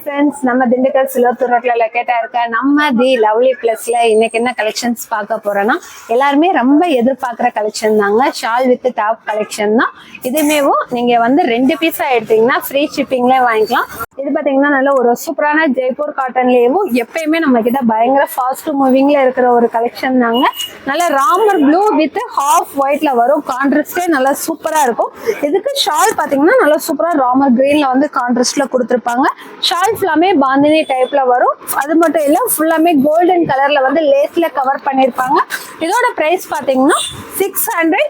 Friends, நம்ம திண்டுக்கல் சிலோத்தூர் ரோட்ல லொக்கேட்டா இருக்க நம்ம தி லவ்லி பிளஸ்ல இன்னைக்கு என்ன கலெக்ஷன்ஸ் பார்க்க போறோம்னா, எல்லாருமே ரொம்ப எதிர்பார்க்குற கலெக்ஷன் தாங்க. ஷால் வித் டாப் கலெக்ஷன் தான். இதுமேவும் நீங்க வந்து 2 பீஸா எடுத்தீங்கன்னா ஃப்ரீ ஷிப்பிங்ல வாங்கிக்கலாம். இது பாத்தீங்கன்னா நல்ல ஒரு சூப்பரான ஜெய்ப்பூர் காட்டன்லயும் எப்பயுமே நம்ம கிட்ட பயங்கர ஃபாஸ்ட் மூவிங்ல இருக்கிற ஒரு கலெக்ஷன் தாங்க. நல்ல ராமர் ப்ளூ வித் ஹாஃப் ஒயிட்ல வரும். கான்ட்ராஸ்டே நல்லா சூப்பரா இருக்கும். இதுக்கு ஷால் பாத்தீங்கன்னா நல்லா சூப்பரா ராமர் கிரீன்ல வந்து கான்ட்ராஸ்ட்ல கொடுத்துருப்பாங்க. ஷால் ஃபுல்லாமே பாந்தினி டைப்ல வரும். அது மட்டும் இல்ல ஃபுல்லாமே கோல்டன் கலர்ல வந்து லேஸ்ல கவர் பண்ணிருப்பாங்க. இதோட பிரைஸ் பாத்தீங்கன்னா 600.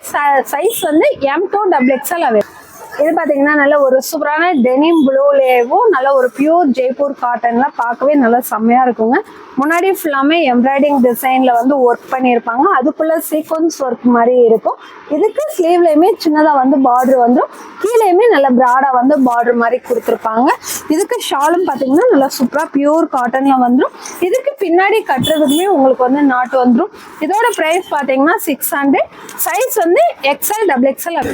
சைஸ் வந்து M2XXL அவைலபிள். இது பாத்தீங்கன்னா நல்ல ஒரு சூப்பரான டெனிம் ப்ளூலேவும் நல்ல ஒரு பியூர் ஜெய்ப்பூர் காட்டன்ல பார்க்கவே நல்லா செம்மையா இருக்குங்க. முன்னாடி ஃபுல்லாமே எம்ப்ராய்டிங் டிசைன்ல வந்து ஒர்க் பண்ணியிருப்பாங்க. அதுக்குள்ள சீக்வன்ஸ் ஒர்க் மாதிரி இருக்கும். இதுக்கு ஸ்லீவ்லயுமே சின்னதா வந்து பார்டர் வந்துடும். கீழேயுமே நல்ல பிராடா வந்து பார்டர் மாதிரி கொடுத்துருப்பாங்க. இதுக்கு ஷாலும் பாத்தீங்கன்னா நல்லா சூப்பரா பியூர் காட்டன்ல வந்துடும். இதுக்கு பின்னாடி கட்டுறதுக்குமே உங்களுக்கு வந்து நாட்டு வந்துடும். இதோட பிரைஸ் பாத்தீங்கன்னா 600. சைஸ் வந்து XL XXL.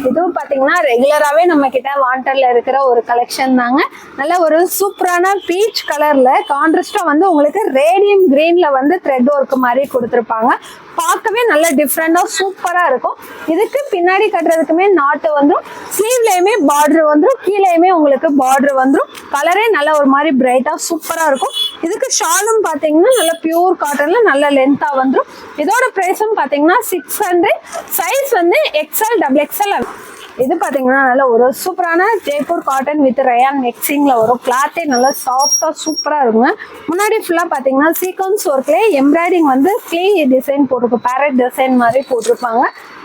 இதுவும் பாத்தீங்கன்னா ரெகுலராகவே நம்ம கிட்ட வாண்டர்ல இருக்கிற ஒரு கலெக்ஷன் தாங்க. நல்ல ஒரு சூப்பரான பீச் கலர்ல கான்ட்ராஸ்டா வந்து உங்களுக்கு ரேடியம் கிரீன்ல வந்து த்ரெட் ஒர்க் மாதிரி கொடுத்துருப்பாங்க. பார்க்கவே நல்ல டிஃப்ரெண்டா சூப்பரா இருக்கும். இதுக்கு பின்னாடி கட்டுறதுக்குமே நாட்டு வந்துடும். ஸ்லீவ்லயுமே பார்டர் வந்துடும். கீழேயுமே உங்களுக்கு பார்டர் வந்துடும். கலரே நல்ல ஒரு மாதிரி பிரைட்டா சூப்பரா இருக்கும். இதுக்கு ஷாலும் பாத்தீங்கன்னா நல்ல பியூர் காட்டன்ல நல்ல லென்த்தா வந்துடும். இதோட பிரைஸும் பாத்தீங்கன்னா 600. சைஸ் வந்து XL XXL. இது பாத்தீங்கன்னா நல்ல ஒரு சூப்பரான ஜெய்ப்பூர் காட்டன் வித் ரயான் மிக்சிங்ல வரும். கிளாத்தே நல்லா சாஃப்டா சூப்பரா இருக்குங்க. முன்னாடி ஃபுல்லா பாத்தீங்கன்னா சீக்வன்ஸ் ஒர்க்லயே எம்ப்ராய்டிங் வந்து கிளே டிசைன் போட்டிருக்கும். பேரட் டிசைன் மாதிரி போட்டிருப்பாங்க.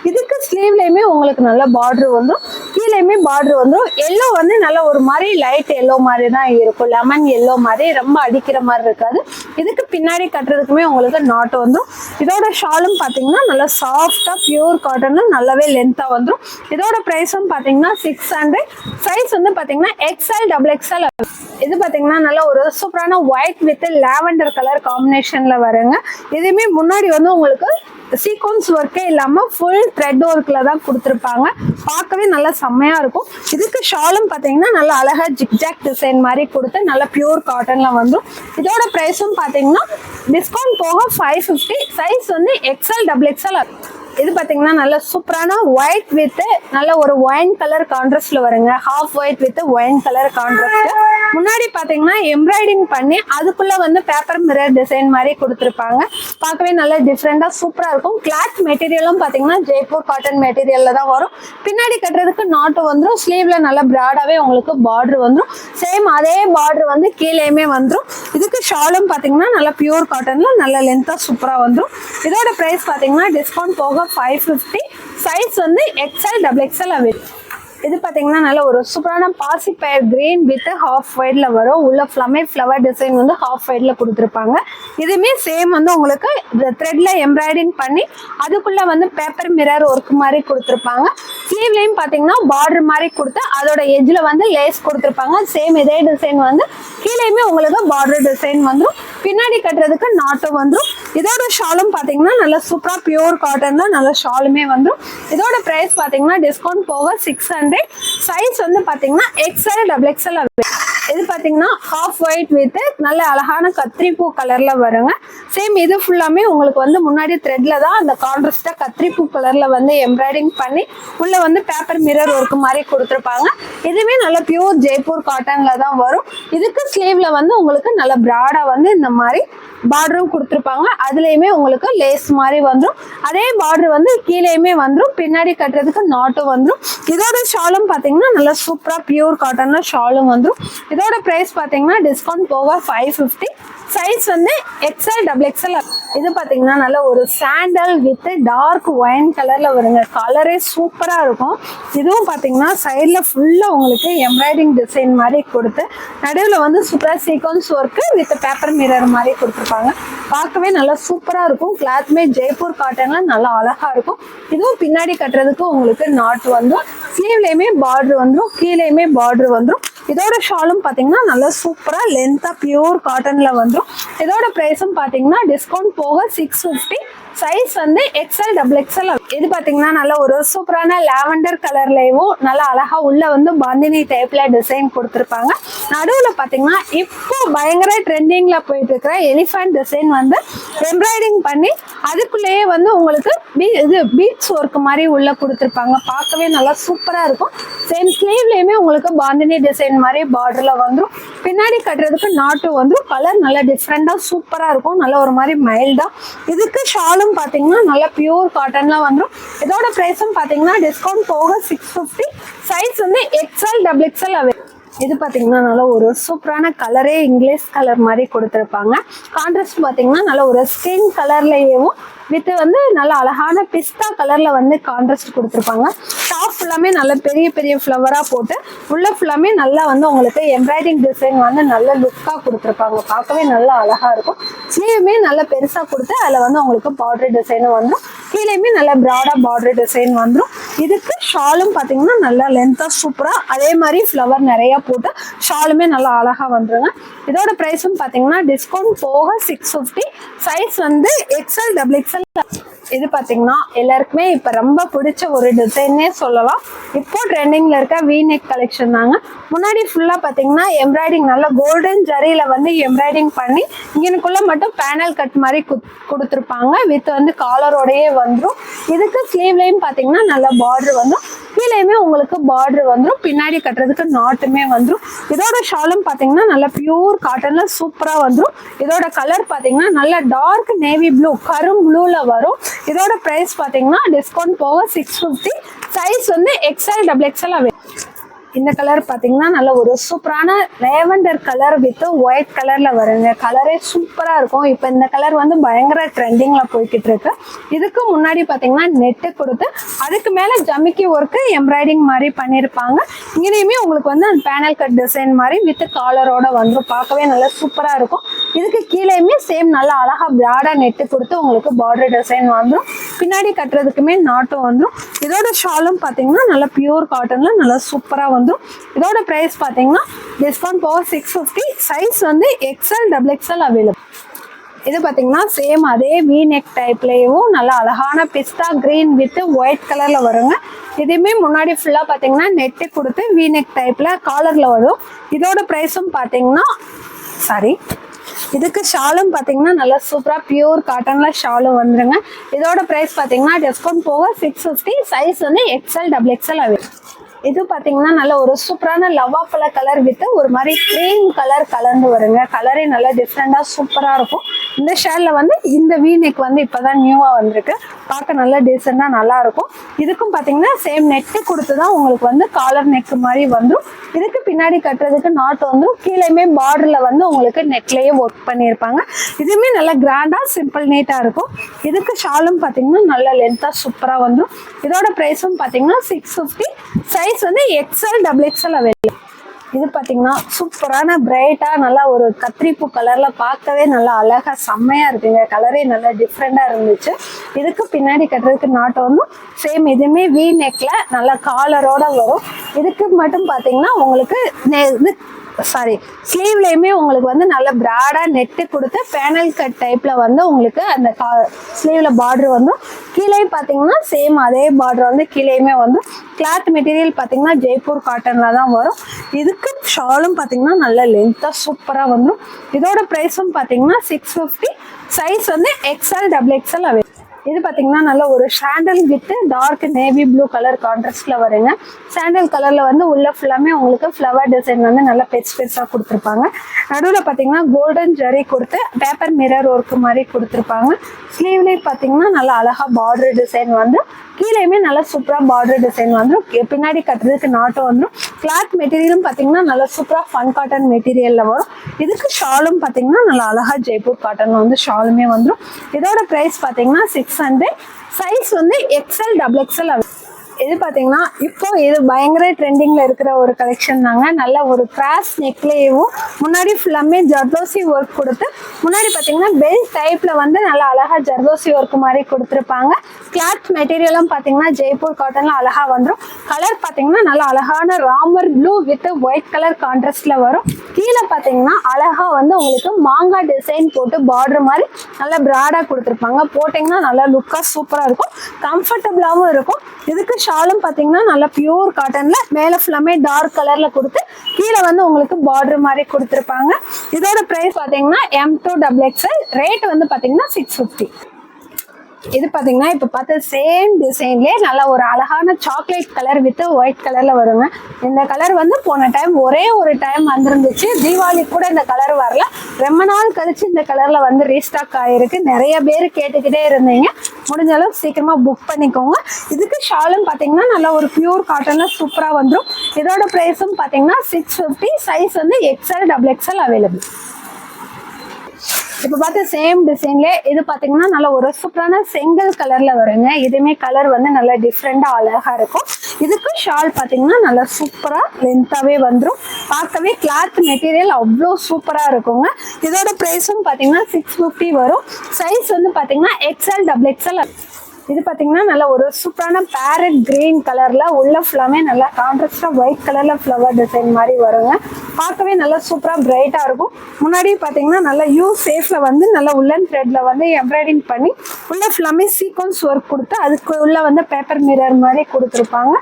இதுக்கு ஸ்லீவ்லயுமே உங்களுக்கு நல்ல பார்டர் வந்துடும். கீழேயுமே பார்டர் வந்துடும். எல்லோ வந்து நல்ல ஒரு மாதிரி லைட் எல்லோ மாதிரி தான் இருக்கும். லெமன் எல்லோ மாதிரி ரொம்ப அடிக்கிற மாதிரி இருக்காது. இதுக்கு பின்னாடி கட்டுறதுக்குமே உங்களுக்கு நாட்டு வந்துடும். இதோட ஷாலும் பாத்தீங்கன்னா நல்லா சாஃப்டா பியூர் காட்டன்ல நல்லாவே லென்த்தா வந்துடும். இதோட பிரைஸும் பாத்தீங்கன்னா 600. சைஸ் வந்து பாத்தீங்கன்னா XL XXL. இது பாத்தீங்கன்னா நல்ல ஒரு சூப்பரான ஒயிட் வித் லாவெண்டர் கலர் காம்பினேஷன்ல வருங்க. இதுவுமே முன்னாடி வந்து உங்களுக்கு சீக்வன்ஸ் ஒர்க்கே இல்லாம ஃபுல் த்ரெட் ஒர்க்ல தான் கொடுத்துருப்பாங்க. பார்க்கவே நல்லா செம்மையா இருக்கும். இதுக்கு ஷாலும் பாத்தீங்கன்னா நல்லா அழகா ஜிக்ஜாக் டிசைன் மாதிரி கொடுத்து நல்ல பியூர் காட்டன்ல வந்துடும். இதோட பிரைஸும் பாத்தீங்கன்னா டிஸ்கவுண்ட் போக 550. சைஸ் வந்து XL XXL. இது பாத்தீங்கன்னா நல்ல சூப்பரான ஒயிட் வித் நல்ல ஒரு ஒயின் கலர் கான்ட்ராஸ்ட்ல வருங்க. Half white with wine colour contrast. முன்னாடி பாத்தீங்கன்னா எம்ப்ராய்டிங் பண்ணி அதுக்குள்ள வந்து பேப்பர் மிரர் டிசைன் மாதிரி கொடுத்துருப்பாங்க. பார்க்கவே நல்ல டிஃப்ரெண்டா சூப்பரா இருக்கும். கிளாத் மெட்டீரியலும் பாத்தீங்கன்னா ஜெய்ப்பூர் காட்டன் மெட்டீரியல்ல தான் வரும். பின்னாடி கட்டுறதுக்கு நாட்டு வந்துடும். ஸ்லீவ்ல நல்ல பிராடாவே உங்களுக்கு பார்டர் வந்துடும். சேம் அதே பார்டர் வந்து கீழேயுமே வந்துடும். இதுக்கு ஷாலும் பாத்தீங்கன்னா நல்ல பியூர் காட்டன்ல நல்ல லென்த்தா சூப்பரா வந்துடும். இதோட பிரைஸ் பாத்தீங்கன்னா டிஸ்கவுண்ட் போக 550. சைஸ் வந்து XL XXL அவைலபிள். இது பாத்தீங்கன்னா நல்ல ஒரு சூப்பரான பாசி பயிர் கிரீன் வித் ஹாஃப் ஒயிட்ல வரும். உள்ள ஃபுல்லாமே ஃப்ளவர் டிசைன் வந்து ஹாஃப் ஒயிட்ல கொடுத்துருப்பாங்க. இதுவுமே சேம் வந்து உங்களுக்கு த்ரெட்ல எம்ப்ராய்டிங் பண்ணி அதுக்குள்ள வந்து பேப்பர் மிரர் ஒர்க் மாதிரி கொடுத்துருப்பாங்க. ஸ்லீவ்லயும் பாத்தீங்கன்னா பார்டர் மாதிரி கொடுத்து அதோட எஜ்ல வந்து லேஸ் கொடுத்துருப்பாங்க. சேம் இதே டிசைன் வந்து கீழேயுமே உங்களுக்கு பார்டர் டிசைன் வந்துடும். பின்னாடி கட்டுறதுக்கு நாட்டும் வந்துடும். இதோட ஷாலும் பாத்தீங்கன்னா நல்ல சூப்பரா பியூர் காட்டன் தான் நல்ல ஷாலுமே வந்துடும். இதோட பிரைஸ் பாத்தீங்கன்னா டிஸ்கவுண்ட் போக 600. சைஸ் வந்து பாத்தீங்கன்னா XL XXL. இது பாத்தீங்கன்னா ஹாஃப் ஒயிட் வித் நல்ல அழகான கத்திரிப்பூ கலர்ல வருங்க. சேம் இது ஃபுல்லாமே உங்களுக்கு வந்து முன்னாடி த்ரெட்ல தான் அந்த கான்ட்ராஸ்டா கத்திரிப்பூ கலர்ல வந்து எம்ப்ராய்டிங் பண்ணி உள்ள வந்து பேப்பர் மிரர் ஒர்க் மாதிரி கொடுத்துருப்பாங்க. இதுவே நல்ல பியூர் ஜெய்ப்பூர் காட்டன்ல தான் வரும். இதுக்கு ஸ்லீவ்ல வந்து உங்களுக்கு நல்ல பிராடா வந்து இந்த மாதிரி பார்டரும் கொடுத்துருப்பாங்க. அதுலயுமே உங்களுக்கு லேஸ் மாதிரி வந்துடும். அதே பார்டர் வந்து கீழேயுமே வந்துடும். பின்னாடி கட்டுறதுக்கு நாட்டும் வந்துடும். இதோட ஷாலும் பாத்தீங்கன்னா நல்ல சூப்பரா பியூர் காட்டன்ல ஷாலும் வந்துடும். இதோட பிரைஸ் பாத்தீங்கன்னா டிஸ்கவுண்ட் போக 550. சைஸ் வந்து XL XXL. இது பாத்தீங்கன்னா நல்ல ஒரு சாண்டல் வித் டார்க் ஒயின் கலர்ல வருங்க. கலரே சூப்பரா இருக்கும். இதுவும் பாத்தீங்கன்னா சைட்ல ஃபுல்லா உங்களுக்கு எம்ப்ராய்டிங் டிசைன் மாதிரி கொடுத்து நடுவில் வந்து சூப்பரா sequence work with paper mirror மாதிரி கொடுத்துருப்பாங்க. பார்க்கவே நல்லா சூப்பரா இருக்கும். கிளாத்மே ஜெய்ப்பூர் காட்டன்ல நல்லா அழகா இருக்கும். இதுவும் பின்னாடி கட்டுறதுக்கு உங்களுக்கு நாட் வந்துடும். ஸ்லீவ்லயுமே பார்டர் வந்துடும். கீழேயுமே பார்டர் வந்துடும். இதோட ஷாலும் பாத்தீங்கன்னா நல்லா சூப்பரா லென்த்தா பியூர் காட்டன்ல வந்துடும். இதோட பிரைஸும் பாத்தீங்கன்னா டிஸ்கவுண்ட் போக 650. சைஸ் வந்து XL XXL. இது பாத்தீங்கன்னா நல்ல ஒரு சூப்பரான லாவெண்டர் கலர்லயும் நல்லா அழகா உள்ள வந்து பாந்தினி டைப்ல டிசைன் கொடுத்துருப்பாங்க. நடுவுல பாத்தீங்கன்னா இப்போ பயங்கர ட்ரெண்டிங்ல போயிட்டு இருக்கிற எலிஃபண்ட் டிசைன் வந்து எம்ப்ராய்டிங் பண்ணி அதுக்குள்ளேயே வந்து உங்களுக்கு இது பீட்ஸ் ஒர்க் மாதிரி உள்ள கொடுத்துருப்பாங்க. பார்க்கவே நல்லா சூப்பரா இருக்கும். சேம் ஸ்லீவ்லயுமே உங்களுக்கு பாந்தினி டிசைன் மாதிரி பார்டர்ல வந்துடும். பின்னாடி கட்டுறதுக்கு நாட்டு வந்துடும். கலர் நல்லா டிஃப்ரெண்டா சூப்பரா இருக்கும். நல்ல ஒரு மாதிரி மைல்டா. இதுக்கு ஷாலும் பாத்தீங்கன்னா நல்ல பியூர் காட்டன்ல வந்துடும். இதோட பிரைஸும் பாத்தீங்கன்னா டிஸ்கவுண்ட் போக 650. சைஸ் வந்து XL XXL அவைலபிள். இது பாத்தீங்கன்னா நல்ல ஒரு சூப்பரான கலரே இங்கிலீஷ் கலர் மாதிரி கொடுத்துருப்பாங்க. கான்ட்ராஸ்ட் பாத்தீங்கன்னா நல்ல ஒரு ஸ்கின் கலர்லயும் வித் வந்து நல்ல அழகான பிஸ்தா கலர்ல வந்து கான்ட்ராஸ்ட் கொடுத்துருப்பாங்க. டாப் ஃபுல்லாமே நல்ல பெரிய பெரிய ஃப்ளவரா போட்டு உள்ள ஃபுல்லாமே நல்லா வந்து உங்களுக்கு எம்ப்ராய்டிங் டிசைன் வந்து நல்ல லுக்கா கொடுத்துருப்பாங்க. பார்க்கவே நல்லா அழகா இருக்கும். ஸ்லீவுமே நல்ல பெருசா கொடுத்து அதுல வந்து உங்களுக்கு பார்டர் டிசைனும் வந்துடும். கீழேயுமே நல்ல ப்ராடா பார்டர் டிசைன் வந்துடும். இதுக்கு ஷாலும் பாத்தீங்கன்னா நல்லா லென்த்தா சூப்பரா அதே மாதிரி ஃப்ளவர் நிறைய போட்டு ஷாலுமே நல்லா அழகா வந்துருங்க. இதோட பிரைஸும் பாத்தீங்கன்னா டிஸ்கவுண்ட் போக 650. சைஸ் வந்து XL XXL. இது பாத்தீங்கன்னா எல்லாருக்குமே இப்ப ரொம்ப பிடிச்ச ஒரு டிசைன்னே சொல்லலாம். இப்போ ட்ரெண்டிங்ல இருக்க V-neck கலெக்ஷன் தாங்க. முன்னாடி ஃபுல்லா பாத்தீங்கன்னா எம்ப்ராய்டிங் நல்ல கோல்டன் ஜரியில வந்து எம்ப்ராய்டிங் பண்ணி இங்கனுக்குள்ள மட்டும் பேனல் கட் மாதிரி கொடுத்துருப்பாங்க. வித் வந்து காலரோடயே வந்துடும். இதுக்கு ஸ்லீவ்லயும் பாத்தீங்கன்னா நல்ல பார்டர் வந்துடும். கீழேயுமே உங்களுக்கு பார்டர் வந்துடும். பின்னாடி கட்டுறதுக்கு நாட்டுமே வந்துடும். இதோட ஷாலும் பாத்தீங்கன்னா நல்ல பியூர் காட்டன்ல சூப்பரா வந்துடும். இதோட கலர் பாத்தீங்கன்னா நல்ல டார்க் நேவி ப்ளூ கரும் ப்ளூல வரும். இதோட பிரைஸ் பாத்தீங்கன்னா டிஸ்கவுண்ட் போக 650. சைஸ் வந்து XL XXL அவைலபிள். இந்த கலர் பாத்தீங்கன்னா நல்ல ஒரு சூப்பரான லேவெண்டர் கலர் வித் ஒயிட் கலர்ல வருங்க. கலரே சூப்பரா இருக்கும். இப்ப இந்த கலர் வந்து பயங்கர ட்ரெண்டிங்ல போய்கிட்டு இருக்கு. இதுக்கு முன்னாடி பாத்தீங்கன்னா நெட்டு கொடுத்து அதுக்கு மேல ஜமிக்கி ஒர்க்கு எம்ப்ராய்டிங் மாதிரி பண்ணிருப்பாங்க. இங்கேயுமே உங்களுக்கு வந்து அந்த பேனல் கட் டிசைன் மாதிரி வித் காலரோட வந்துடும். பார்க்கவே நல்லா சூப்பரா இருக்கும். இதுக்கு கீழேயுமே சேம் நல்லா அழகா பிராடா நெட்டு கொடுத்து உங்களுக்கு பார்டர் டிசைன் வந்துடும். பின்னாடி கட்டுறதுக்குமே நாட்டும் வந்துடும். இதோட ஷாலும் பாத்தீங்கன்னா நல்லா பியூர் காட்டன்ல நல்லா சூப்பரா வந்துடும். இதோட பிரைஸ் பாத்தீங்கன்னா டிஸ்கவுண்ட் போக 650. சைஸ் வந்து XL XXL அவைலபிள். இது பாத்தீங்கன்னா சேம் அதே V-neck டைப்லயும் நல்லா அழகான பிஸ்தா கிரீன் வித் ஒயிட் கலர்ல வருங்க. இதுவுமே முன்னாடி ஃபுல்லா பாத்தீங்கன்னா நெட்டு கொடுத்து V-neck டைப்ல காலர்ல வரும். இதோட பிரைஸும் பாத்தீங்கன்னா இதுக்கு ஷாலும் பாத்தீங்கன்னா நல்லா சூப்பரா பியூர் காட்டன்ல ஷாலும் வந்துருங்க. இதோட பிரைஸ் பாத்தீங்கன்னா டிஸ்கவுண்ட் போக 650. சைஸ் வந்து XL XXL அவைலபிள். இது பாத்தீங்கன்னா நல்ல ஒரு சூப்பரான லவாப்பழ கலர் வித் ஒரு மாதிரி கிரீம் கலர் கலந்து வருங்க. கலரே நல்லா டிஃப்ரெண்டா சூப்பரா இருக்கும். இந்த ஷேட்ல வந்து இந்த V-neck வந்து இப்பதான் நியூவா வந்திருக்கு. பார்க்க நல்லா டீசெண்டா நல்லா இருக்கும். இதுக்கும் பாத்தீங்கன்னா சேம் நெட்டு கொடுத்துதான் உங்களுக்கு வந்து காலர் நெக் மாதிரி வந்துடும். இதுக்கு பின்னாடி கட்டுறதுக்கு நாட் வந்துடும். கீழேயுமே பார்டர்ல வந்து உங்களுக்கு நெக்லயே ஒர்க் பண்ணியிருப்பாங்க. இதுவுமே நல்லா கிராண்டா சிம்பிள் நீட்டா இருக்கும். இதுக்கு ஷாலும் பாத்தீங்கன்னா நல்லா லென்த்தா சூப்பரா வந்துடும். இதோட பிரைஸும் பாத்தீங்கன்னா 650. சைஸ் வந்து XL XXL அவைலபிள். இது பாத்தீங்கன்னா சூப்பரான பிரைட்டா நல்லா ஒரு கத்திரிப்பூ கலர்ல பார்க்கவே நல்லா அழகா செம்மையா இருக்குங்க. கலரே நல்லா டிஃப்ரெண்டா இருந்துச்சு. இதுக்கு பின்னாடி கட்டுறதுக்கு நாட்டு வந்து சேம் இதுவுமே V-neckல நல்லா காலரோட வரும். இதுக்கு மட்டும் பாத்தீங்கன்னா உங்களுக்கு ஸ்லீவ்லயுமே உங்களுக்கு வந்து நல்ல பிராடா நெட்டு கொடுத்து பேனல் கட் டைப்ல வந்து உங்களுக்கு அந்த ஸ்லீவ்ல பார்டர் வந்து கீழே பாத்தீங்கன்னா சேம் அதே பார்டர் வந்து கீழேயுமே வந்து கிளாத் மெட்டீரியல் பாத்தீங்கன்னா ஜெய்ப்பூர் காட்டன்ல தான் வரும். இதுக்கு ஷாலும் பாத்தீங்கன்னா நல்ல லென்த்தா சூப்பரா வந்துடும். இதோட பிரைஸும் பாத்தீங்கன்னா 650. சைஸ் வந்து XL XXL அவைலபிள். இது பாத்தீங்கன்னா நல்ல ஒரு sandal with dark navy blue colour கான்ட்ராஸ்ட்ல வருங்க. சாண்டல் கலர்ல வந்து உள்ள ஃபுல்லாமே உங்களுக்கு ஃப்ளவர் டிசைன் வந்து நல்லா பெருசா கொடுத்துருப்பாங்க. நடுவில் பாத்தீங்கன்னா கோல்டன் ஜரி கொடுத்து பேப்பர் மிரர் ஒர்க் மாதிரி கொடுத்துருப்பாங்க. ஸ்லீவ்லேயே பாத்தீங்கன்னா நல்லா அழகா பார்டர் டிசைன் வந்து கீழேயுமே நல்லா சூப்பரா பார்டர் டிசைன் வந்துடும். பின்னாடி கட்டுறதுக்கு நாட்டும் வந்துடும். கிளாத் மெட்டீரியலும் பாத்தீங்கன்னா நல்லா சூப்பரா ஃபன் காட்டன் மெட்டீரியல்ல வரும். இதுக்கு ஷாலும் பாத்தீங்கன்னா நல்லா அழகா ஜெய்ப்பூர் காட்டன்ல வந்து ஷாலுமே வந்துடும். இதோட பிரைஸ் பாத்தீங்கன்னா 600. சைஸ் வந்து XL XXL. இது பாத்தீங்கன்னா இப்போ இது பயங்கர ட்ரெண்டிங்ல இருக்கிற ஒரு கலெக்ஷன் தாங்க. நல்ல ஒரு கிராஸ் நெக்லேயும் முன்னாடி ஃபுல்லாமே ஜர்தோசி ஒர்க் கொடுத்து முன்னாடி பாத்தீங்கன்னா பெல்ட் டைப்ல வந்து நல்லா அழகா ஜர்தோசி ஒர்க் மாதிரி கொடுத்துருப்பாங்க. கிளாத் மெட்டீரியலும் பாத்தீங்கன்னா ஜெய்ப்பூர் காட்டன்ல அழகா வந்துடும். கலர் பாத்தீங்கன்னா நல்ல அழகான Ramar blue with white colour கான்ட்ராஸ்ட்ல வரும். கீழே பாத்தீங்கன்னா அழகா வந்து உங்களுக்கு மாங்காய் டிசைன் போட்டு பார்டர் மாதிரி நல்லா பிராடா கொடுத்துருப்பாங்க. போட்டீங்கன்னா நல்லா லுக்கா சூப்பரா இருக்கும், கம்ஃபர்டபுளாவும் இருக்கும். இதுக்கு ஷாலும் பாத்தீங்கன்னா நல்லா பியூர் காட்டன்ல மேல ஃபுல்லாமே டார்க் கலர்ல கொடுத்து கீழே வந்து உங்களுக்கு பார்டர் மாதிரி கொடுத்துருப்பாங்க. இதோட பிரைஸ் பாத்தீங்கன்னா M2XXL, ரேட் வந்து பாத்தீங்கன்னா 650. இது பாத்தீங்கன்னா இப்ப பார்த்த சேம் டிசைன்லயே நல்ல ஒரு அழகான சாக்லேட் கலர் வித் ஒயிட் கலர்ல வருங்க. இந்த கலர் வந்து போன டைம் ஒரே ஒரு டைம் வந்திருந்துச்சு, தீபாவளி கூட இந்த கலர் வரல. ரொம்ப நாள் கழிச்சு இந்த கலர்ல வந்து ரீஸ்டாக் ஆயிருக்கு. நிறைய பேர் கேட்டுக்கிட்டே இருந்தீங்க, முடிஞ்ச அளவுக்கு சீக்கிரமா புக் பண்ணிக்கோங்க. இதுக்கு ஷாலும் பாத்தீங்கன்னா நல்ல ஒரு பியூர் காட்டன்ல சூப்பரா வந்துடும். இதோட பிரைஸும் பாத்தீங்கன்னா 650, சைஸ் வந்து XL XXL அவைலபிள். இப்ப பார்த்த சேம் டிசைன்ல இது பாத்தீங்கன்னா நல்ல ஒரு சூப்பரான செங்கல் கலர்ல வருங்க. இதுமே கலர் வந்து நல்ல டிஃப்ரெண்டா அழகா இருக்கும். இதுக்கு ஷால் பாத்தீங்கன்னா நல்லா சூப்பரா லென்த்தாவே வந்துடும். பார்க்கவே கிளாத் மெட்டீரியல் அவ்வளோ சூப்பரா இருக்குங்க. இதோட பிரைஸும் பாத்தீங்கன்னா 650 வரும். சைஸ் வந்து பாத்தீங்கன்னா XL XXL. இது பாத்தீங்கன்னா நல்ல ஒரு சூப்பரான பேரட் கிரீன் கலர்ல உள்ள ஃபுல்லாமே நல்லா கான்ட்ராஸ்டா ஒயிட் கலர்ல ஃப்ளவர் டிசைன் மாதிரி வருங்க. பார்க்கவே நல்லா சூப்பரா பிரைட்டா இருக்கும். முன்னாடி பாத்தீங்கன்னா நல்லா யூ சேஃப்ல வந்து நல்லா உள்ளன் த்ரெட்ல வந்து எம்ப்ராய்டிங் பண்ணி உள்ள ஃபுல்லாமே சீக்வன்ஸ் ஒர்க் கொடுத்து அதுக்கு உள்ள வந்து பேப்பர் மிரர் மாதிரி கொடுத்துருப்பாங்க.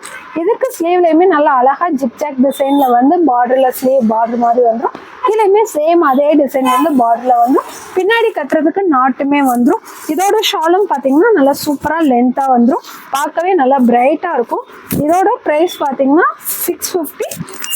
இதுக்கு ஸ்லீவ்லயுமே நல்லா அழகா ஜிக்ஜாக் டிசைன்ல வந்து பார்டர்ல ஸ்லீவ் பார்டர் மாதிரி வந்துடும். கீழேயுமே சேம் அதே டிசைன் வந்து பார்டர்ல வந்துடும். பின்னாடி கட்டுறதுக்கு நாட்டுமே வந்துடும். இதோட ஷாலும் பாத்தீங்கன்னா நல்லா சூப்பரா லென்த்தா வந்துடும். பார்க்கவே நல்லா பிரைட்டா இருக்கும். இதோட பிரைஸ் பாத்தீங்கன்னா 650,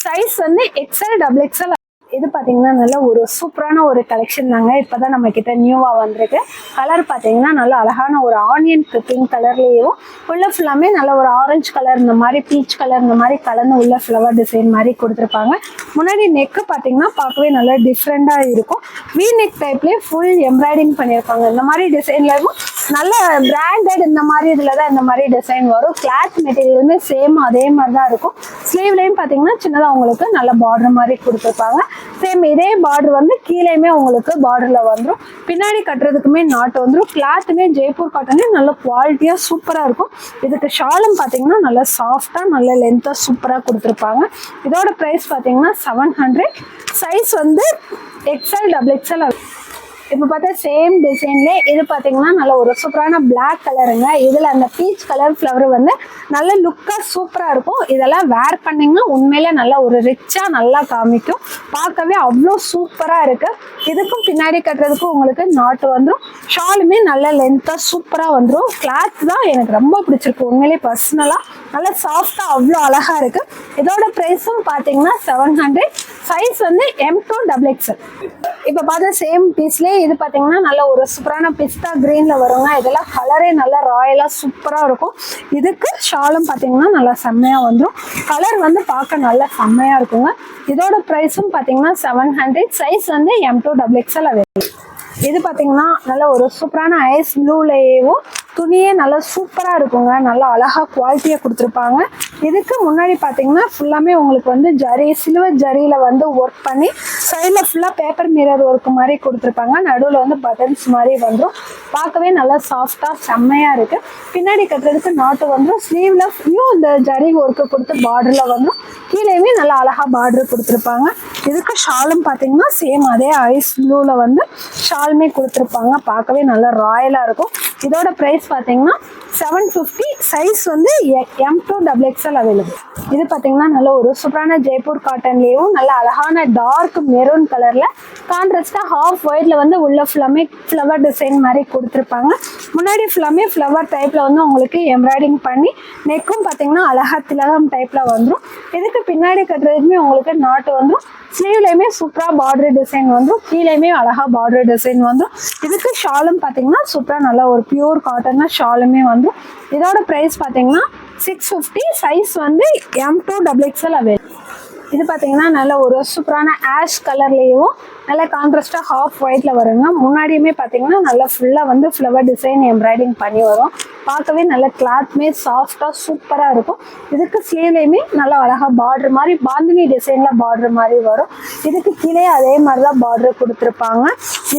சைஸ் வந்து XL XXL. இது பாத்தீங்கன்னா நல்ல ஒரு சூப்பரான ஒரு கலெக்ஷன் தாங்க. இப்பதான் நம்ம கிட்ட நியூவா வந்திருக்கு. கலர் பாத்தீங்கன்னா நல்ல அழகான ஒரு ஆனியன் பிங்க் கலர்லயும் உள்ள ஃபுல்லாமே நல்ல ஒரு ஆரஞ்சு கலர் இந்த மாதிரி பீச் கலர் இந்த மாதிரி கலந்து உள்ள ஃப்ளவர் டிசைன் மாதிரி கொடுத்துருப்பாங்க. முன்னாடி நெக்கு பாத்தீங்கன்னா பார்க்கவே நல்லா டிஃப்ரெண்டா இருக்கும். வி நெக் டைப்லயே ஃபுல் எம்ப்ராய்டிங் பண்ணியிருப்பாங்க. இந்த மாதிரி டிசைன்லயும் நல்ல பிராண்டட் இந்த மாதிரி இதுலதான் இந்த மாதிரி டிசைன் வரும். கிளாத் மெட்டீரியலுமே சேம் அதே மாதிரி தான் இருக்கும். ஸ்லீவ்லயும் பாத்தீங்கன்னா சின்னதா உங்களுக்கு நல்ல பார்டர் மாதிரி கொடுத்துருப்பாங்க. சேம் இதே பார்டர் வந்து கீழேயுமே உங்களுக்கு பார்டர்ல வந்துடும். பின்னாடி கட்டுறதுக்குமே நாட்டு வந்துடும். கிளாத்துமே ஜெய்ப்பூர் காட்டனே நல்ல குவாலிட்டியா சூப்பரா இருக்கும். இதுக்கு ஷாலும் பாத்தீங்கன்னா நல்ல சாஃப்டா நல்ல லென்த்தா சூப்பரா கொடுத்துருப்பாங்க. இதோட பிரைஸ் பாத்தீங்கன்னா 700, சைஸ் வந்து XL XXL. இப்போ பார்த்தா சேம் டிசைன்ல இது பார்த்தீங்கன்னா நல்ல ஒரு சூப்பரான பிளாக் கலருங்க. இதில் அந்த பீச் கலர் ஃப்ளவர் வந்து நல்ல லுக்காக சூப்பராக இருக்கும். இதெல்லாம் வேர் பண்ணிங்கன்னா உண்மையிலே நல்லா ஒரு ரிச்சாக நல்லா காமிக்கும். பார்க்கவே அவ்வளோ சூப்பராக இருக்குது. இதுக்கும் பின்னாடி கட்டுறதுக்கும் உங்களுக்கு நாட்டு வந்துடும். ஷாலுமே நல்ல லென்த்தாக சூப்பராக வந்துடும். கிளாத் தான் எனக்கு ரொம்ப பிடிச்சிருக்கு உண்மையிலே பர்சனலாக. நல்லா சாஃப்டாக அவ்வளோ அழகாக இருக்குது. இதோட ப்ரைஸும் பார்த்தீங்கன்னா 700, சைஸ் வந்து M2XXL. இப்போ பார்த்தா சேம் பீஸ்லேயே இது பாத்தீங்கன்னா நல்ல ஒரு சூப்பரான பிஸ்தா கிரீன்ல வருங்க. இதெல்லாம் கலரே நல்லா ராயலா சூப்பரா இருக்கும். இதுக்கு ஷாலும் பாத்தீங்கன்னா நல்லா செம்மையா வந்துடும். கலர் வந்து பார்க்க நல்லா செம்மையா இருக்குங்க. இதோட பிரைஸும் பாத்தீங்கன்னா 700, சைஸ் வந்து M2XXL அவைலபிள். இது பாத்தீங்கன்னா நல்ல ஒரு சூப்பரான ஐஸ் ப்ளூலேயும் துணியே நல்லா சூப்பரா இருக்குங்க. நல்லா அழகா குவாலிட்டியா கொடுத்துருப்பாங்க. இதுக்கு முன்னாடி பாத்தீங்கன்னா ஃபுல்லாமே உங்களுக்கு வந்து ஜரி சில்வர் ஜரியில வந்து ஒர்க் பண்ணி சைட்ல ஃபுல்லா பேப்பர் மிரர் ஒர்க் மாதிரி கொடுத்துருப்பாங்க. நடுவில் வந்து பட்டன்ஸ் மாதிரி வந்துடும். பார்க்கவே நல்லா சாஃப்டா செம்மையா இருக்கு. பின்னாடி கட்டுறதுக்கு நாட்டு வந்துடும். ஸ்லீவ்ல இந்த ஜரி ஒர்க்கு கொடுத்து பார்டர்ல வந்துடும். கீழேயுமே நல்லா அழகா பார்டர் கொடுத்துருப்பாங்க. இதுக்கு ஷாலும் பாத்தீங்கன்னா சேம் அதே ஐஸ் ப்ளூல வந்து ஷாலுமே கொடுத்துருப்பாங்க. பார்க்கவே நல்லா ராயலா இருக்கும். இதோட பிரைஸ் பாத்தீங்கன்னா 750, சைஸ் வந்து M2XXL அவைலபிள். இது பாத்தீங்கன்னா நல்ல ஒரு சூப்பரான ஜெய்ப்பூர் காட்டன்லயும் நல்ல அழகான டார்க் மெரூன் கலர்ல கான்ட்ராஸ்டா ஹாஃப் ஒயிட்ல வந்து உள்ள ஃபுல்லாமே ஃப்ளவர் டிசைன் மாதிரி கொடுத்துருப்பாங்க. முன்னாடி ஃபுல்லாமே ஃப்ளவர் டைப்ல வந்து உங்களுக்கு எம்ப்ராய்டிங் பண்ணி நெக்கும் பாத்தீங்கன்னா அழகா திலகம் டைப்ல வந்துடும். இதுக்கு பின்னாடி கட்டுறதுக்குமே உங்களுக்கு நாட்டு வந்துடும். ஸ்லீவ்லயுமே சூப்பரா பார்டர் டிசைன் வந்துடும். கீழேயுமே அழகா பார்டர் டிசைன் வந்துடும். இதுக்கு ஷாலும் பாத்தீங்கன்னா சூப்பரா நல்லா ஒரு பியூர் காட்டன்னா ஷாலுமே வந்துடும். இதோட பிரைஸ் பாத்தீங்கன்னா 650, சைஸ் வந்து M2XXL அவைலபிள். இது பார்த்தீங்கன்னா நல்ல ஒரு சூப்பரான ஆஷ் கலர்லேயும் நல்ல கான்ட்ராஸ்டாக ஹாஃப் ஒயிட்ல வருங்க. முன்னாடியுமே பார்த்தீங்கன்னா நல்லா ஃபுல்லாக வந்து ஃப்ளவர் டிசைன் எம்ப்ராய்டிங் பண்ணி வரும். பார்க்கவே நல்ல கிளாத்மே சாஃப்டாக சூப்பராக இருக்கும். இதுக்கு ஸ்லீவ்லேயுமே நல்லா அழகாக பார்டர் மாதிரி பாந்தினி டிசைனில் பார்டர் மாதிரி வரும். இதுக்கு கீழே அதே மாதிரி தான் பார்டர் கொடுத்துருப்பாங்க.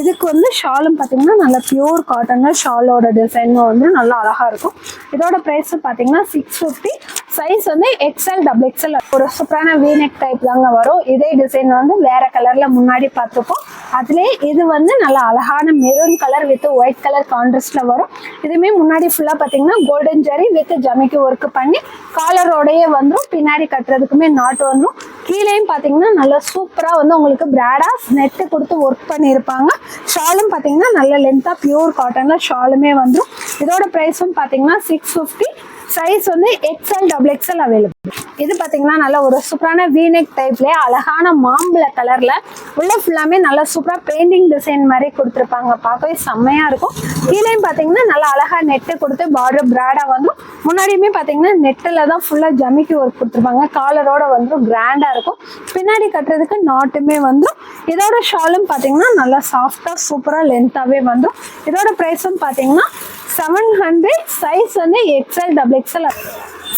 இதுக்கு வந்து ஷாலும் பார்த்தீங்கன்னா நல்ல பியூர் காட்டனில் ஷாலோட டிசைனும் வந்து நல்லா அழகாக இருக்கும். இதோட ப்ரைஸ் பார்த்தீங்கன்னா 650. சைஸ் வந்து எக்ஸ்எல் டபுள் எக்ஸ்எல். ஒரு சூப்பரான வீநெக் டைப் தாங்க வரும். இதே டிசைன் வந்து வேற கலர்ல முன்னாடி பார்த்துப்போம். அதுலேயே இது வந்து நல்லா அழகான maroon colour with white colour கான்ட்ராஸ்ட்ல வரும். இதுவுமே முன்னாடி ஃபுல்லா பார்த்தீங்கன்னா கோல்டன் ஜரி வித் ஜமிக்கி ஒர்க் பண்ணி காலரோடையே வந்துடும். பின்னாடி கட்டுறதுக்குமே நாட்டு வந்துடும். கீழேயும் பார்த்தீங்கன்னா நல்லா சூப்பராக வந்து உங்களுக்கு பிராடா நெட்டு கொடுத்து ஒர்க் பண்ணியிருப்பாங்க. ஷாலும் பார்த்தீங்கன்னா நல்ல லென்த்தாக பியூர் காட்டன்ல ஷாலுமே வந்துடும். இதோட ப்ரைஸும் பார்த்தீங்கன்னா 650. சைஸ் வந்து எக்ஸ்எல் டபுள் எக்ஸ்எல் அவைலபிள். இது பார்த்தீங்கன்னா நல்ல ஒரு சூப்பரான வீநெக் டைப்லேயே அழகான மாம்பழ கலர்ல உள்ள ஃபுல்லாமே நல்லா சூப்பராக பெயிண்டிங் டிசைன் மாதிரி கொடுத்துருப்பாங்க. பார்க்கவே செம்மையா இருக்கும். கீழேயும் பார்த்தீங்கன்னா நல்லா அழகா நெட்டு கொடுத்து பார்டர் பிராடா வந்துடும். முன்னாடியுமே பார்த்தீங்கன்னா நெட்டில் தான் ஃபுல்லாக ஜமிக்கி ஒர்க் கொடுத்துருப்பாங்க. காலரோட வந்துடும் கிராண்டாக இருக்கும். பின்னாடி கட்டுறதுக்கு நாட்டுமே வந்துடும். இதோட ஷாலும் பார்த்தீங்கன்னா நல்லா சாஃப்டாக சூப்பராக லென்த்தாகவே வந்துடும். இதோட ப்ரைஸும் பார்த்தீங்கன்னா 700. சைஸ் வந்து எக்ஸ்எல் டபுள் எக்ஸ்எல்.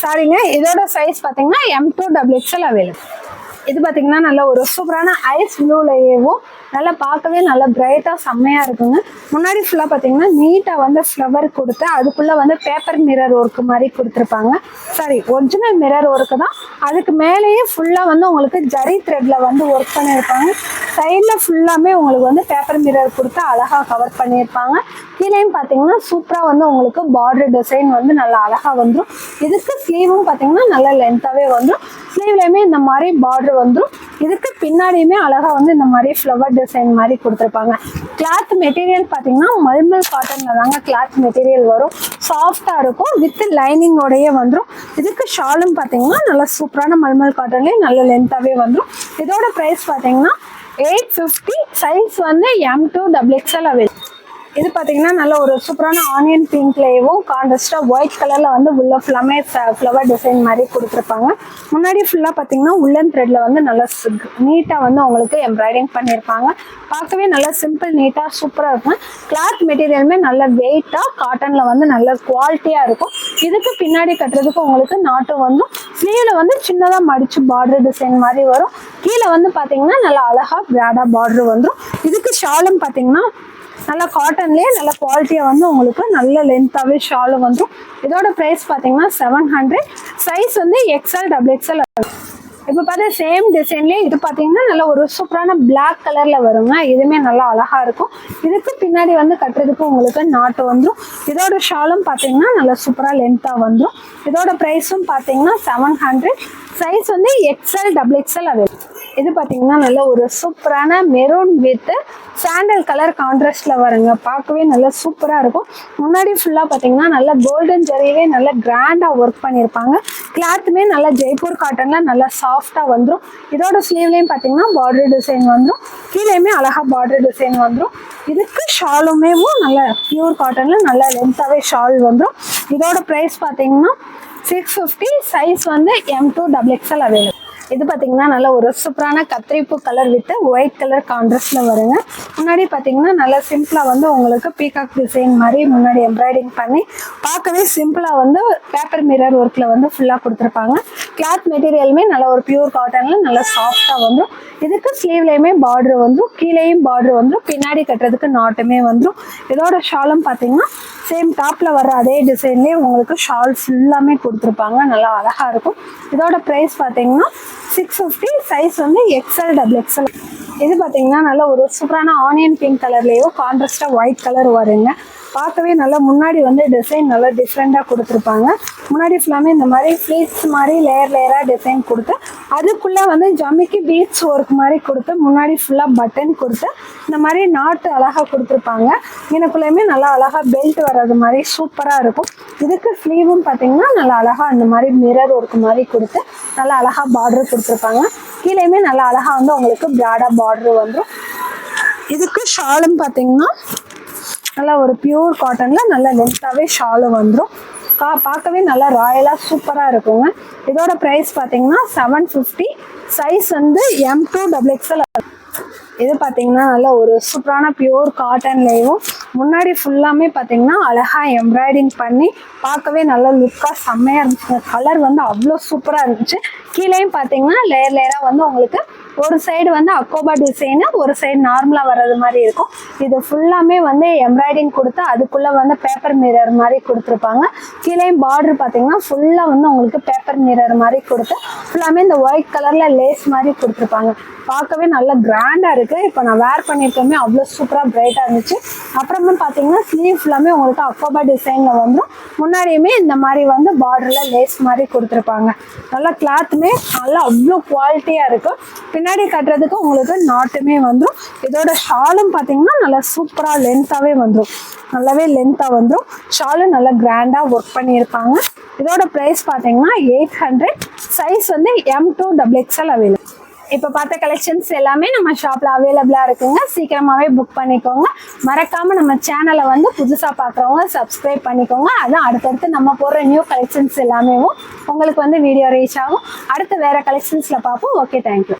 சாரிங்க, இதோட சைஸ் பார்த்தீங்கன்னா M2 டபுள் எக்ஸ்எல் அவைலபிள். இது பார்த்தீங்கன்னா நல்ல ஒரு சூப்பரான ஐஸ் ப்ளூலையேவும் நல்லா பார்க்கவே நல்லா பிரைட்டாக செம்மையாக இருக்குங்க. முன்னாடி ஃபுல்லாக பார்த்தீங்கன்னா நீட்டாக வந்து ஃப்ளவர் கொடுத்து அதுக்குள்ளே வந்து பேப்பர் மிரர் ஒர்க்கு மாதிரி கொடுத்துருப்பாங்க. சாரி, ஒரிஜினல் மிரர் ஒர்க்கு தான். அதுக்கு மேலேயே ஃபுல்லாக வந்து உங்களுக்கு ஜரி த்ரெட்டில் வந்து ஒர்க் பண்ணியிருப்பாங்க. சைடில் ஃபுல்லாமே உங்களுக்கு வந்து பேப்பர் மிரர் கொடுத்து அழகாக கவர் பண்ணியிருப்பாங்க. கீழேயும் பார்த்தீங்கன்னா சூப்பராக வந்து உங்களுக்கு பார்டர் டிசைன் வந்து நல்லா அழகாக வந்துடும். இதுக்கு ஸ்லீவும் பார்த்தீங்கன்னா நல்லா லென்த்தாகவே வந்துடும். ஸ்லீவ்லேயுமே இந்த மாதிரி பார்டர் வந்துடும். இதுக்கு பின்னாடியுமே அழகாக வந்து இந்த மாதிரி ஃப்ளவர் டிசைன் மாதிரி கொடுத்துருப்பாங்க. கிளாத் மெட்டீரியல் பார்த்தீங்கன்னா மல்மல் காட்டன்ல தாங்க கிளாத் மெட்டீரியல் வரும். சாஃப்டாக இருக்கும். வித் லைனிங்கோடையே வந்துடும். இதுக்கு ஷாலும் பார்த்தீங்கன்னா நல்லா சூப்பரான மல்மல் காட்டன்லேயே நல்ல லென்த்தாகவே வந்துடும். இதோட ப்ரைஸ் பார்த்தீங்கன்னா 850. சைஸ் வந்து M2 டபுள் எக்ஸ்எல் அவைலபிள். இது பார்த்தீங்கன்னா நல்ல ஒரு சூப்பரான ஆனியன் பிங்க்லேயும் கான்ட்ராஸ்டாக ஒயிட் கலரில் வந்து உள்ள ஃபுல்லாமே ஃப்ளவர் டிசைன் மாதிரி கொடுத்துருப்பாங்க. முன்னாடி ஃபுல்லாக பார்த்தீங்கன்னா உள்ளன் த்ரெட்டில் வந்து நல்லா நீட்டாக வந்து உங்களுக்கு எம்ப்ராய்டிங் பண்ணியிருப்பாங்க. பார்க்கவே நல்லா சிம்பிள் நீட்டாக சூப்பராக இருக்கும். கிளாத் மெட்டீரியலுமே நல்ல வெயிட்டாக காட்டனில் வந்து நல்ல குவாலிட்டியாக இருக்கும். இதுக்கு பின்னாடி கட்டுறதுக்கு உங்களுக்கு நாட்டும் வந்து ஸ்லீவில் வந்து சின்னதாக மடித்து பார்டர் டிசைன் மாதிரி வரும். கீழே வந்து பார்த்தீங்கன்னா நல்லா அழகாக பிராடாக பார்டர் வந்துடும். இதுக்கு ஷாலும் பார்த்தீங்கன்னா நல்லா காட்டன்லேயே நல்ல குவாலிட்டியாக வந்து உங்களுக்கு நல்ல லென்த்தாகவே ஷாலும் வந்துடும். இதோட ப்ரைஸ் பார்த்தீங்கன்னா 700. சைஸ் வந்து எக்ஸ்எல் டபுள் எக்ஸ்எல். இப்போ பார்த்தா சேம் டிசைன்லேயே இது பார்த்தீங்கன்னா நல்ல ஒரு சூப்பரான பிளாக் கலரில் வருங்க. இதுவுமே நல்லா அழகாக இருக்கும். இதுக்கு பின்னாடி வந்து கட்டுறதுக்கு உங்களுக்கு நாட்டு வந்துடும். இதோட ஷாலும் பார்த்தீங்கன்னா நல்லா சூப்பராக லென்த்தாக வந்துடும். இதோட ப்ரைஸும் பார்த்தீங்கன்னா 700. சைஸ் வந்து எக்ஸ்எல் டபுள் எக்ஸ்எல் அவைலபிள். இது பார்த்தீங்கன்னா நல்ல ஒரு சூப்பரான மெரூன் வித் சாண்டல் கலர் கான்ட்ராஸ்ட்ல வருங்க. பார்க்கவே நல்லா சூப்பராக இருக்கும். முன்னாடி ஃபுல்லாக பார்த்தீங்கன்னா நல்லா கோல்டன் ஜரியிலே நல்லா கிராண்டாக ஒர்க் பண்ணியிருப்பாங்க. கிளாத்துமே நல்லா ஜெய்ப்பூர் காட்டன்ல நல்லா சாஃப்டாக வந்துடும். இதோட ஸ்லீவ்லேயும் பார்த்தீங்கன்னா பார்டர் டிசைன் வந்துடும். கீழேயுமே அழகாக பார்டர் டிசைன் வந்துடும். இதுக்கு ஷாலுமே நல்லா பியூர் காட்டன்ல நல்லா லென்த்தாகவே ஷால் வந்துடும். இதோட ப்ரைஸ் பார்த்தீங்கன்னா 650. சைஸ் வந்து M2 டபுள் எக்ஸ்எல் அவைலபிள். இது பார்த்தீங்கன்னா நல்ல ஒரு சூப்பரான கத்திரிப்பூ கலர் வித் ஒயிட் கலர் கான்ட்ராஸ்ட்ல வருங்க. முன்னாடி பார்த்தீங்கன்னா நல்லா சிம்பிளாக வந்து உங்களுக்கு பீகாக் டிசைன் மாதிரி முன்னாடி எம்ப்ராய்டிங் பண்ணி பார்க்கவே சிம்பிளாக வந்து பேப்பர் மிரர் ஒர்க்கில் வந்து ஃபுல்லாக கொடுத்துருப்பாங்க. கிளாத் மெட்டீரியலுமே நல்ல ஒரு பியூர் காட்டனில் நல்லா சாஃப்டாக வந்துடும். இதுக்கு ஸ்லீவ்லேயுமே பார்டர் வந்துடும். கீழேயும் பார்டர் வந்துடும். பின்னாடி கட்டுறதுக்கு நாட்டுமே வந்துடும். இதோட ஷாலும் பார்த்தீங்கன்னா சேம் டாப்பில் வர அதே டிசைன்லேயே உங்களுக்கு ஷால் ஃபுல்லாமே கொடுத்துருப்பாங்க. நல்லா அழகாக இருக்கும். இதோட ப்ரைஸ் பார்த்தீங்கன்னா 650. சைஸ் வந்து எக்ஸ்எல் டபுள் எக்ஸ்எல். இது பார்த்தீங்கன்னா நல்ல ஒரு சூப்பரான ஆனியன் பிங்க் கலர்லேயோ கான்ட்ராஸ்டாக ஒயிட் கலர் வருங்க. பார்க்கவே நல்லா முன்னாடி வந்து டிசைன் நல்லா டிஃப்ரெண்ட்டாக கொடுத்துருப்பாங்க. முன்னாடி ஃபுல்லாமே இந்த மாதிரி ஃப்ளீட்ஸ் மாதிரி லேயராக டிசைன் கொடுத்து அதுக்குள்ளே வந்து ஜமிக்கி பீட்ஸ் ஒர்க் மாதிரி கொடுத்து முன்னாடி ஃபுல்லாக பட்டன் கொடுத்து இந்த மாதிரி நாட்டு அழகாக கொடுத்துருப்பாங்க. எனக்குள்ளேயுமே நல்லா அழகாக பெல்ட் வர்றது மாதிரி சூப்பராக இருக்கும். இதுக்கு ஸ்லீவும் பார்த்தீங்கன்னா நல்லா அழகாக அந்த மாதிரி மிரர் ஒர்க் மாதிரி கொடுத்து நல்லா அழகாக பார்டர் கொடுத்துருப்பாங்க. கீழேயுமே நல்லா அழகாக வந்து உங்களுக்கு பிராடாக பார்டர் வந்துடும். இதுக்கு ஷாலும் பார்த்தீங்கன்னா நல்லா ஒரு பியூர் காட்டனில் நல்லா லென்த்தாகவே ஷாலும் வந்துடும். பார்க்கவே நல்லா ராயலாக சூப்பராக இருக்குங்க. இதோட ப்ரைஸ் பார்த்தீங்கன்னா 750. சைஸ் வந்து M2XXL. இது பார்த்தீங்கன்னா நல்ல ஒரு சூப்பரான பியூர் காட்டன்லேயும் முன்னாடி ஃபுல்லாமே பார்த்தீங்கன்னா அழகாக எம்ப்ராய்டிங் பண்ணி பார்க்கவே நல்ல லுக்காக செம்மையாக இருந்துச்சு. கலர் வந்து அவ்வளோ சூப்பராக இருந்துச்சு. கீழேயும் பார்த்தீங்கன்னா லேயர் லேயராக வந்து உங்களுக்கு ஒரு சைடு வந்து அக்கோபா டிசைனு, ஒரு சைடு நார்மலாக வர்றது மாதிரி இருக்கும். இது ஃபுல்லாமே வந்து எம்ப்ராய்டிங் கொடுத்து அதுக்குள்ளே வந்து பேப்பர் மிரர் மாதிரி கொடுத்துருப்பாங்க. கீழேயும் பார்டர் பார்த்தீங்கன்னா ஃபுல்லாக வந்து உங்களுக்கு பேப்பர் மிரர் மாதிரி கொடுத்து ஃபுல்லாமே இந்த ஒயிட் கலரில் லேஸ் மாதிரி கொடுத்துருப்பாங்க. பார்க்கவே நல்ல கிராண்டாக இருக்குது. இப்போ நான் வேர் பண்ணியிருக்கோமே அவ்வளோ சூப்பராக பிரைட்டாக இருந்துச்சு. அப்புறமா பார்த்தீங்கன்னா ஸ்லீவ் ஃபுல்லாமே உங்களுக்கு அக்கோபா டிசைனில் வந்துடும். முன்னாடியுமே இந்த மாதிரி வந்து பார்டரில் லேஸ் மாதிரி கொடுத்துருப்பாங்க. நல்லா கிளாத்துமே நல்லா அவ்வளோ குவாலிட்டியாக இருக்கும். பின்னாடி கட்டுறதுக்கு உங்களுக்கு நாட்டுமே வந்துடும். இதோட ஷாலும் பார்த்தீங்கன்னா நல்லா சூப்பராக லென்த்தாகவே வந்துடும். நல்லாவே லென்த்தாக வந்துடும். ஷாலும் நல்லா கிராண்டாக ஒர்க் பண்ணியிருப்பாங்க. இதோட ப்ரைஸ் பார்த்தீங்கன்னா 800. சைஸ் வந்து M2XXL அவைலபிள். இப்போ பார்த்த கலெக்ஷன்ஸ் எல்லாமே நம்ம ஷாப்பில் அவைலபிளாக இருக்குங்க. சீக்கிரமாகவே புக் பண்ணிக்கோங்க. மறக்காமல் நம்ம சேனலை வந்து புதுசாக பார்க்குறவங்க சப்ஸ்கிரைப் பண்ணிக்கோங்க. அதான் அடுத்தடுத்து நம்ம போடுற நியூ கலெக்ஷன்ஸ் எல்லாமே உங்களுக்கு வந்து வீடியோ ரீச் ஆகும். அடுத்து வேறு கலெக்ஷன்ஸில் பார்ப்போம். Okay, thank you.